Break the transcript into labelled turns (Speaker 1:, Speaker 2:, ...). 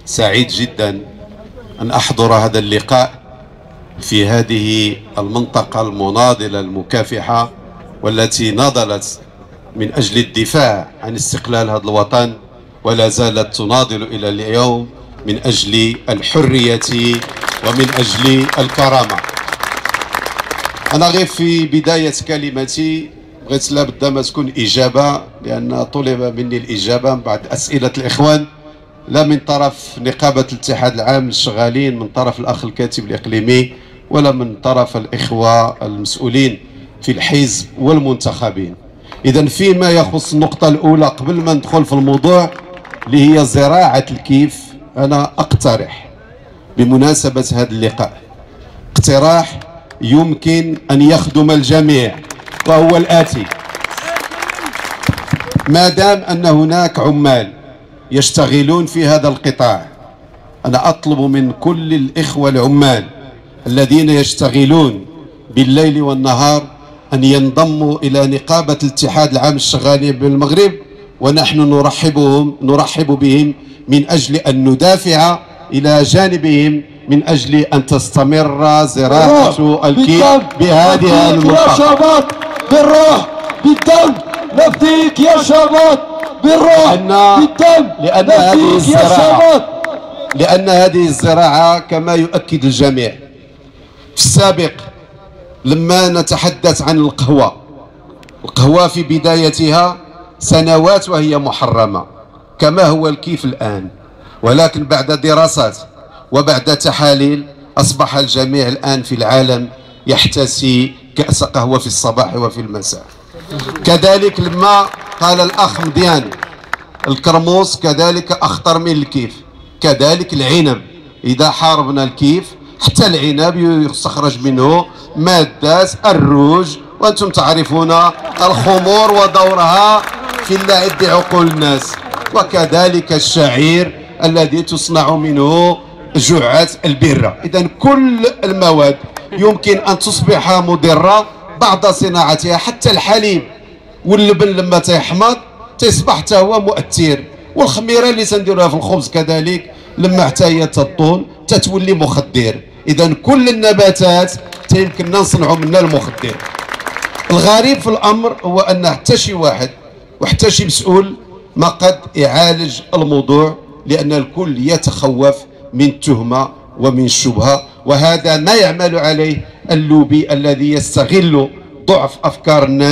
Speaker 1: سعيد جدا أن أحضر هذا اللقاء في هذه المنطقة المناضلة المكافحة، والتي نضلت من أجل الدفاع عن استقلال هذا الوطن، ولا زالت تناضل إلى اليوم من أجل الحرية ومن أجل الكرامة. أنا غير في بداية كلمتي بغيت لابد ما تكون إجابة، لأن طلب مني الإجابة بعد أسئلة الإخوان، لا من طرف نقابة الاتحاد العام للشغالين، من طرف الأخ الكاتب الإقليمي، ولا من طرف الإخوة المسؤولين في الحزب والمنتخبين. إذن فيما يخص النقطة الأولى قبل ما ندخل في الموضوع اللي هي زراعة الكيف، أنا أقترح بمناسبة هذا اللقاء اقتراح يمكن أن يخدم الجميع، وهو الآتي: ما دام أن هناك عمال يشتغلون في هذا القطاع، أنا أطلب من كل الإخوة العمال الذين يشتغلون بالليل والنهار أن ينضموا إلى نقابة الاتحاد العام للشغالين بالمغرب، ونحن نرحب بهم من أجل أن ندافع إلى جانبهم من أجل أن تستمر زراعة الكيف بهذه المنطقة.
Speaker 2: يا شباب بالروح بالدم نفديك يا شباب بالروح بالدم نفديك يا شباب،
Speaker 1: لأن هذه الزراعة كما يؤكد الجميع في السابق لما نتحدث عن القهوة في بدايتها سنوات وهي محرمة كما هو الكيف الآن، ولكن بعد دراسات وبعد تحاليل أصبح الجميع الآن في العالم يحتسي كأس قهوة في الصباح وفي المساء. كذلك لما قال الأخ مديان الكرموس كذلك أخطر من الكيف، كذلك العنب إذا حاربنا الكيف حتى العنب يستخرج منه مادات الروج، وأنتم تعرفون الخمور ودورها في اللعب بعقول الناس، وكذلك الشعير الذي تصنع منه جعات البرة. إذن كل المواد يمكن أن تصبح مضرة بعد صناعتها، حتى الحليب واللبن لما تيحمض تصبح حتى هو مؤثر، والخميرة اللي تنديروها في الخبز كذلك لما حتى هي تطول تتولي مخدر. إذن كل النباتات يمكننا نصنعوا منها المخدر. الغريب في الأمر هو أن حتى شي واحد وحتى شي مسؤول ما قد يعالج الموضوع، لأن الكل يتخوف من التهمة ومن الشبهة، وهذا ما يعمل عليه اللوبي الذي يستغل ضعف أفكار الناس